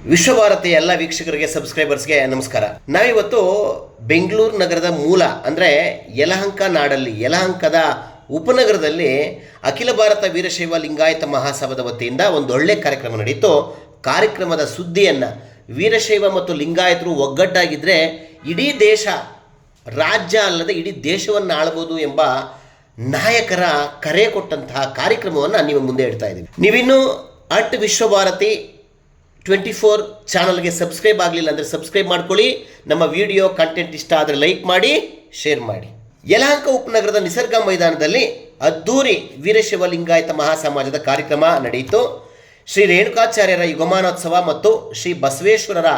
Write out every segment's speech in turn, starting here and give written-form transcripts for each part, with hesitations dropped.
ವಿಶ್ವಭಾರತಿ ಎಲ್ಲ ವೀಕ್ಷಕರಿಗೆ ಸಬ್ಸ್ಕ್ರೈಬರ್ಸ್ಗೆ ನಮಸ್ಕಾರ. ನಾವಿವತ್ತು ಬೆಂಗಳೂರು ನಗರದ ಮೂಲ ಅಂದರೆ ಯಲಹಂಕ ನಾಡಲ್ಲಿ ಯಲಹಂಕದ ಉಪನಗರದಲ್ಲಿ ಅಖಿಲ ಭಾರತ ವೀರಶೈವ ಲಿಂಗಾಯತ ಮಹಾಸಭಾದ ವತಿಯಿಂದ ಒಂದು ಒಳ್ಳೆ ಕಾರ್ಯಕ್ರಮ ನಡೀತು. ಕಾರ್ಯಕ್ರಮದ ಸುದ್ದಿಯನ್ನು ವೀರಶೈವ ಮತ್ತು ಲಿಂಗಾಯತರು ಒಗ್ಗಟ್ಟಾಗಿದ್ದರೆ ಇಡೀ ದೇಶ, ರಾಜ್ಯ ಅಲ್ಲದೆ ಇಡೀ ದೇಶವನ್ನು ಆಳ್ಬೋದು ಎಂಬ ನಾಯಕರ ಕರೆ ಕೊಟ್ಟಂತಹ ಕಾರ್ಯಕ್ರಮವನ್ನು ನೀವು ಮುಂದೆ ಇಡ್ತಾ ಇದ್ದೀವಿ. ನೀವಿನ್ನೂ ವಿಶ್ವಭಾರತಿ 24 ಚಾನಲ್ಗೆ ಸಬ್ಸ್ಕ್ರೈಬ್ ಆಗಲಿಲ್ಲ ಅಂದರೆ ಸಬ್ಸ್ಕ್ರೈಬ್ ಮಾಡ್ಕೊಳ್ಳಿ. ನಮ್ಮ ವಿಡಿಯೋ ಕಂಟೆಂಟ್ ಇಷ್ಟ ಆದರೆ ಲೈಕ್ ಮಾಡಿ, ಶೇರ್ ಮಾಡಿ. ಯಲಹಂಕ ಉಪನಗರದ ನಿಸರ್ಗ ಮೈದಾನದಲ್ಲಿ ಅದ್ದೂರಿ ವೀರಶೈವ ಲಿಂಗಾಯತ ಮಹಾಸಮಾಜದ ಕಾರ್ಯಕ್ರಮ ನಡೆಯಿತು. ಶ್ರೀ ರೇಣುಕಾಚಾರ್ಯರ ಯುಗಮಾನೋತ್ಸವ ಮತ್ತು ಶ್ರೀ ಬಸವೇಶ್ವರರ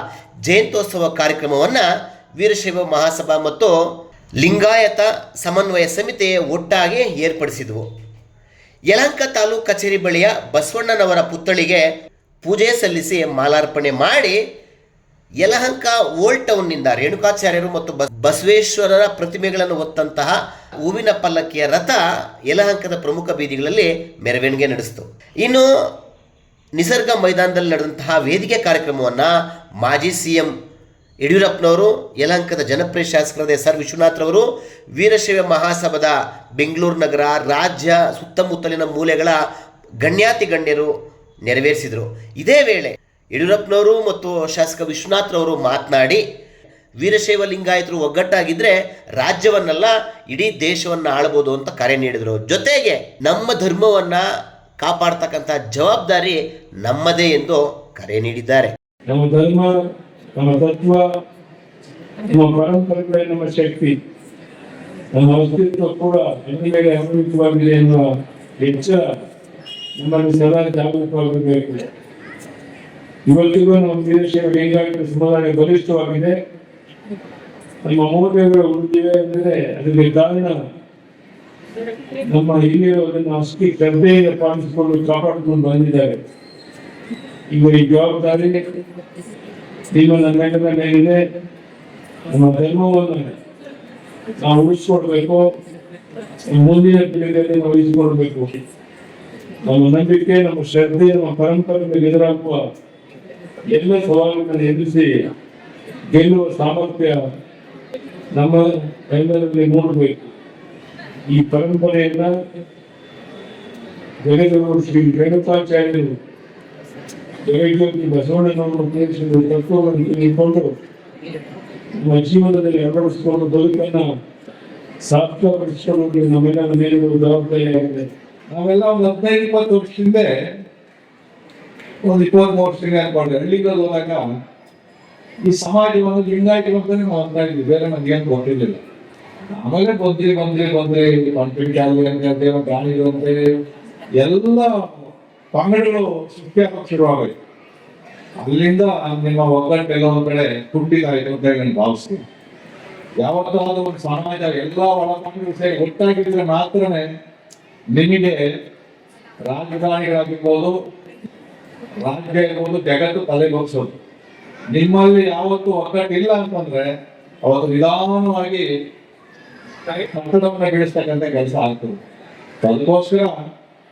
ಜಯಂತ್ಯೋತ್ಸವ ಕಾರ್ಯಕ್ರಮವನ್ನು ವೀರಶೈವ ಮಹಾಸಭಾ ಮತ್ತು ಲಿಂಗಾಯತ ಸಮನ್ವಯ ಸಮಿತಿ ಒಟ್ಟಾಗಿ ಏರ್ಪಡಿಸಿದವು. ಯಲಹಂಕ ತಾಲೂಕು ಕಚೇರಿ ಬಳಿಯ ಬಸವಣ್ಣನವರ ಪುತ್ಥಳಿಗೆ ಪೂಜೆ ಸಲ್ಲಿಸಿ ಮಾಲಾರ್ಪಣೆ ಮಾಡಿ ಯಲಹಂಕ ಓಲ್ಡ್ ಟೌನ್ನಿಂದ ರೇಣುಕಾಚಾರ್ಯರು ಮತ್ತು ಬಸವೇಶ್ವರರ ಪ್ರತಿಮೆಗಳನ್ನು ಹೊತ್ತಂತಹ ಹೂವಿನ ಪಲ್ಲಕ್ಕಿಯ ರಥ ಯಲಹಂಕದ ಪ್ರಮುಖ ಬೀದಿಗಳಲ್ಲಿ ಮೆರವಣಿಗೆ ನಡೆಸಿತು. ಇನ್ನು ನಿಸರ್ಗ ಮೈದಾನದಲ್ಲಿ ನಡೆದಂತಹ ವೇದಿಕೆ ಕಾರ್ಯಕ್ರಮವನ್ನು ಮಾಜಿ CM ಯಡಿಯೂರಪ್ಪನವರು, ಯಲಹಂಕದ ಜನಪ್ರಿಯ ಶಾಸಕರಾದ SR ವಿಶ್ವನಾಥ್ರವರು, ವೀರಶೈವ ಮಹಾಸಭಾದ ಬೆಂಗಳೂರು ನಗರ, ರಾಜ್ಯ ಸುತ್ತಮುತ್ತಲಿನ ಮೂಲೆಗಳ ಗಣ್ಯಾತಿ ಗಣ್ಯರು ನೆರವೇರಿಸಿದರು. ಇದೇ ವೇಳೆ ಯಡಿಯೂರಪ್ಪನವರು ಮತ್ತು ಶಾಸಕ ವಿಶ್ವನಾಥ್ರವರು ಮಾತನಾಡಿ, ವೀರಶೈವ ಲಿಂಗಾಯತರು ಒಗ್ಗಟ್ಟಾಗಿದ್ದರೆ ರಾಜ್ಯವನ್ನೆಲ್ಲ ಇಡೀ ದೇಶವನ್ನು ಆಳ್ಬೋದು ಅಂತ ಕರೆ ನೀಡಿದರು. ಜೊತೆಗೆ ನಮ್ಮ ಧರ್ಮವನ್ನು ಕಾಪಾಡ್ತಕ್ಕಂಥ ಜವಾಬ್ದಾರಿ ನಮ್ಮದೇ ಎಂದು ಕರೆ ನೀಡಿದ್ದಾರೆ. ನಮ್ಮ ಧರ್ಮ, ನಮ್ಮ ತತ್ವ, ನಮ್ಮ ಪರಂಪರೆಗಳೇ ನಮ್ಮ ಶಕ್ತಿ, ನಮ್ಮ ಅಸ್ತಿತ್ವ ಕೂಡ ನನ್ನ ಮೇಲೆ ಅವಲಂಬಿತವಾಗಿದೆ ಎನ್ನುವ ಎಚ್ಚರ ನಮ್ಮಲ್ಲಿ ಸದಾ ಜಾಗೃತವಾಗಬೇಕು. ಇವತ್ತಿಗೂ ನಮ್ಮ ವೀರಶೈವ ಲಿಂಗಾಯತ ಸಮುದಾಯ ಬಲಿಷ್ಠವಾಗಿದೆ. ನಮ್ಮ ಮೌಲ್ಯಗಳು ಉಳಿದಿವೆ ಅಂದರೆ ಅದಕ್ಕೆ ಕಾರಣ ನಮ್ಮ ಹಿರಿಯರು ಅದನ್ನು ಅಷ್ಟೇ ಶ್ರದ್ಧೆಯಿಂದ ಪಾಲಿಸಿಕೊಂಡು ಕಾಪಾಡಿಕೊಂಡು ಬಂದಿದ್ದಾರೆ. ಈಗ ಈ ಜವಾಬ್ದಾರಿ ನಿಮ್ಮ ನನ್ನ ಮೇಲಿದೆ. ನಮ್ಮ ಧರ್ಮವನ್ನು ನಾವು ಉಳಿಸ್ಕೊಡ್ಬೇಕು, ಮುಂದಿನ ಪೀಳಿಗೆಯಲ್ಲಿ ನಾವು ಉಳಿಸಿಕೊಡ್ಬೇಕು. ನಮ್ಮ ನಂಬಿಕೆ, ನಮ್ಮ ಶ್ರದ್ಧೆ, ನಮ್ಮ ಪರಂಪರೆ ಮೇಲೆ ಎದುರಾಗುವ ಎಲ್ಲ ಸವಾಲುಗಳನ್ನು ಎದುರಿಸಿ ಗೆಲ್ಲುವ ಸಾಮರ್ಥ್ಯ ನಮ್ಮ ಎಲ್ಲರಲ್ಲಿ ಮೂಡಬೇಕು. ಈ ಪರಂಪರೆಯನ್ನ ಜಗದ್ಗುರು ಶ್ರೀ ರೇಣುಕಾಚಾರ್ಯರು ಜಗಜ್ಯೋತಿ ಬಸವಣ್ಣನವರು ಉಪದೇಶಿಸಿದ ತತ್ವವನ್ನು ತಿಳಿದುಕೊಂಡು ನಮ್ಮ ಜೀವನದಲ್ಲಿ ಅಳವಡಿಸಿಕೊಂಡು ಬದುಕನ್ನು ಸಾರ್ಥಕಪಡಿಸಿಕೊಳ್ಳುವುದು ನಮ್ಮೆಲ್ಲರ ಮೇಲಿರುವ ಜವಾಬ್ದಾರಿಯಾಗಿದೆ. ನಾವೆಲ್ಲ ಒಂದು 15-20 ವರ್ಷದಿಂದ, ಒಂದು 23 ವರ್ಷದಿಂದ ಅನ್ಕೊಂಡ್ರೆ ಹಳ್ಳಿಗಳಲ್ಲಿ ಹೋದಾಗ ಈ ಸಮಾಜವನ್ನು ಲಿಂಗಾಯತ ಅಂತಾನೆ ಮಾತನಾಡಿದ್ವಿ, ಬೇರೆ ನಮ್ಗೆ ಏನು ಗೊತ್ತಿರಲಿಲ್ಲ. ಆಮೇಲೆ ಬಂದ್ರಿ ಕಾನ್ಫಿಡೆಂಟ್ ಆಗಲಿ ಪ್ರಾಣಿಗಳು ಅಂತೇಳಿ ಎಲ್ಲ ಪಂಗಡಗಳು ಸೃಷ್ಟಿಯಾಗಕ್ಕೆ ಶುರುವಾಗಲಿ. ಅಲ್ಲಿಂದ ನಿಮ್ಮ ಒಗ್ಗಟ್ಟೆಲ್ಲ ಒಂದ್ ಕಡೆ ಹುಟ್ಟಿದಾಯ್ತು ಅಂತ ಹೇಳಿ ನಾನು ಭಾವಿಸ್ತೀನಿ. ಯಾವತ್ತಾದ್ರೂ ಒಂದು ಸಮಾಜ ಎಲ್ಲ ಒಳಪಂಗಡಗಳು ಸೇರಿ ಒಟ್ಟಾಗಿದ್ರೆ ಮಾತ್ರನೇ ನಿಮಗೆ ರಾಜಕಾರಣಿಗಳಾಗಿರ್ಬೋದು, ರಾಜ್ಯ ಇರ್ಬೋದು, ಜಗತ್ತು ತಲೆಗೆ ಹೋಗ್ಸೋದು. ನಿಮ್ಮಲ್ಲಿ ಯಾವತ್ತು ಒಗ್ಗಟ್ಟಿಲ್ಲ ಅಂತಂದ್ರೆ ಅವತ್ತು ನಿಧಾನವಾಗಿ ಕಟ್ಟಡವನ್ನು ಬೆಳೆಸ್ತಕ್ಕಂಥ ಕೆಲಸ ಆಗ್ತದೆ. ಅದಕ್ಕೋಸ್ಕರ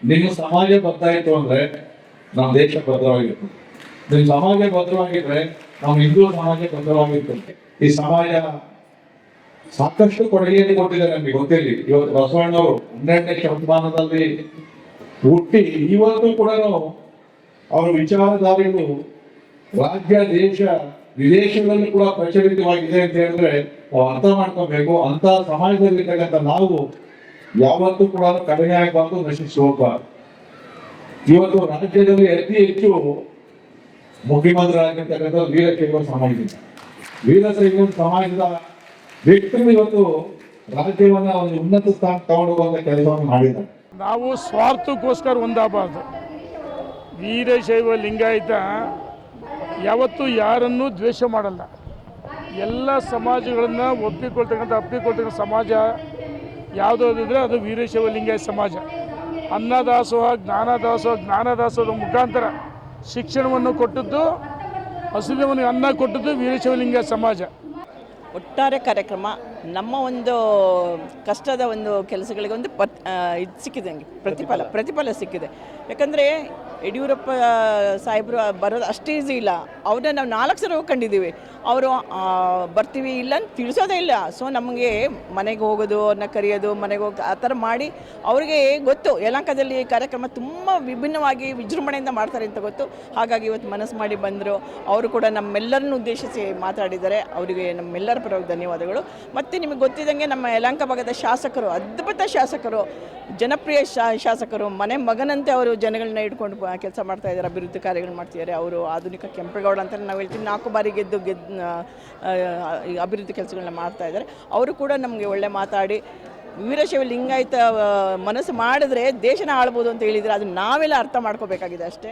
ನಿಮ್ಮ ಸಮಾಜ ಬದ್ಧಾಯಿತು ಅಂದ್ರೆ ನಮ್ಮ ದೇಶ ಭದ್ರವಾಗಿರ್ತದೆ. ನಿಮ್ಮ ಸಮಾಜ ಭದ್ರವಾಗಿದ್ರೆ ನಮ್ಮ ಹಿಂದೂ ಸಮಾಜ ಭದ್ರವಾಗಿರ್ತದೆ. ಈ ಸಮಾಜ ಸಾಕಷ್ಟು ಕೊಡುಗೆಯನ್ನು ಕೊಟ್ಟಿದ್ದಾರೆ ನಮಗೆ ಗೊತ್ತಿರಲಿ. ಇವತ್ತು ಬಸವಣ್ಣವರು 12ನೇ ಶತಮಾನದಲ್ಲಿ ಹುಟ್ಟಿ ಇವತ್ತು ಕೂಡ ಅವರ ವಿಚಾರಧಾರೆಗಳು ರಾಜ್ಯ, ದೇಶ, ವಿದೇಶಗಳಲ್ಲಿ ಕೂಡ ಪ್ರಚಲಿತವಾಗಿದೆ ಅಂತ ಹೇಳಿದ್ರೆ ನಾವು ಅರ್ಥ ಮಾಡ್ಕೋಬೇಕು. ಅಂತ ಸಮಾಜದಲ್ಲಿರ್ತಕ್ಕಂಥ ನಾವು ಯಾವತ್ತೂ ಕೂಡ ಕಡಿಮೆ ಆಗಬಾರ್ದು, ನಶಿಸಿ ಹೋಗಬಾರ್ದು. ಇವತ್ತು ರಾಜ್ಯದಲ್ಲಿ ಅತಿ ಹೆಚ್ಚು ಮುಖ್ಯಮಂತ್ರಿಯಾಗಿರ್ತಕ್ಕಂಥ ವೀರಶೈವ ಸಮಾಜ. ವೀರಶೈವ ಸಮಾಜದ ವ್ಯಕ್ತಿಗಳು ಇವತ್ತು ರಾಜ್ಯವನ್ನ ಒಂದು ಉನ್ನತ ಸ್ಥಾನ ತಗೊಂಡೋಗುವಂತ ಕೆಲಸವನ್ನು ಮಾಡಿದ್ದಾರೆ. ನಾವು ಸ್ವಾರ್ಥಕ್ಕೋಸ್ಕರ ಒಂದಾಗಬಾರ್ದು. ವೀರಶೈವ ಲಿಂಗಾಯತ ಯಾವತ್ತೂ ಯಾರನ್ನೂ ದ್ವೇಷ ಮಾಡಲ್ಲ. ಎಲ್ಲ ಸಮಾಜಗಳನ್ನು ಅಪ್ಪಿಕೊಳ್ತಕ್ಕಂಥ ಸಮಾಜ ಯಾವುದಾದ್ರೆ ಅದು ವೀರಶೈವ ಲಿಂಗಾಯತ ಸಮಾಜ. ಅನ್ನದಾಸೋಹ, ಜ್ಞಾನದಾಸೋಹದ ಮುಖಾಂತರ ಶಿಕ್ಷಣವನ್ನು ಕೊಟ್ಟದ್ದು, ಹಸಿದವನಿಗೆ ಅನ್ನ ಕೊಟ್ಟದ್ದು ವೀರಶೈವ ಲಿಂಗಾಯತ ಸಮಾಜ. ಒಟ್ಟಾರೆ ಕಾರ್ಯಕ್ರಮ ನಮ್ಮ ಒಂದು ಕಷ್ಟದ ಒಂದು ಕೆಲಸಗಳಿಗೆ ಒಂದು ಇದು ಸಿಕ್ಕಿದೆ, ಪ್ರತಿಫಲ ಸಿಕ್ಕಿದೆ. ಯಾಕಂದರೆ ಯಡಿಯೂರಪ್ಪ ಸಾಹೇಬರು ಬರೋದು ಅಷ್ಟು ಈಸಿ ಇಲ್ಲ. ಅವ್ರನ್ನ ನಾವು 4 ಸಲ ಕಂಡಿದ್ದೀವಿ. ಅವರು ಬರ್ತೀವಿ ಇಲ್ಲ ಅಂತ ತಿಳಿಸೋದೇ ಇಲ್ಲ. ಸೊ ನಮಗೆ ಮನೆಗೆ ಹೋಗೋದು, ಅವ್ರನ್ನ ಕರೆಯೋದು, ಮನೆಗೆ ಹೋಗಿ ಆ ಥರ ಮಾಡಿ ಅವ್ರಿಗೆ ಗೊತ್ತು ಯಲಹಂಕದಲ್ಲಿ ಕಾರ್ಯಕ್ರಮ ತುಂಬ ವಿಭಿನ್ನವಾಗಿ ವಿಜೃಂಭಣೆಯಿಂದ ಮಾಡ್ತಾರೆ ಅಂತ ಗೊತ್ತು. ಹಾಗಾಗಿ ಇವತ್ತು ಮನಸ್ಸು ಮಾಡಿ ಬಂದರು. ಅವರು ಕೂಡ ನಮ್ಮೆಲ್ಲರನ್ನು ಉದ್ದೇಶಿಸಿ ಮಾತಾಡಿದ್ದಾರೆ. ಅವರಿಗೆ ನಮ್ಮೆಲ್ಲರ ಪರವಾಗಿ ಧನ್ಯವಾದಗಳು. ಮತ್ತು ನಿಮಗೆ ಗೊತ್ತಿದ್ದಂಗೆ ನಮ್ಮ ಯಲಹಂಕ ಭಾಗದ ಶಾಸಕರು, ಅದ್ಭುತ ಶಾಸಕರು, ಜನಪ್ರಿಯ ಶಾಸಕರು, ಮನೆ ಮಗನಂತೆ ಅವರು ಜನಗಳನ್ನ ಇಟ್ಕೊಂಡು ಕೆಲಸ ಮಾಡ್ತಾ ಇದ್ದಾರೆ, ಅಭಿವೃದ್ಧಿ ಕಾರ್ಯಗಳು ಮಾಡ್ತಿದ್ದಾರೆ. ಅವರು ಆಧುನಿಕ ಕೆಂಪೇಗೌಡ ಅಂತ ನಾವು ಹೇಳ್ತೀವಿ, 4 ಬಾರಿ ಗೆದ್ದು ಅಭಿವೃದ್ಧಿ ಕೆಲಸಗಳನ್ನ ಮಾಡ್ತಾ ಇದ್ದಾರೆ. ಅವರು ಕೂಡ ನಮಗೆ ಒಳ್ಳೆ ಮಾತಾಡಿ ವೀರಶೈವ ಲಿಂಗಾಯತ ಮನಸ್ಸು ಮಾಡಿದ್ರೆ ದೇಶನ ಆಳ್ಬೋದು ಅಂತ ಹೇಳಿದರೆ ಅದು ನಾವೆಲ್ಲ ಅರ್ಥ ಮಾಡ್ಕೋಬೇಕಾಗಿದೆ ಅಷ್ಟೇ.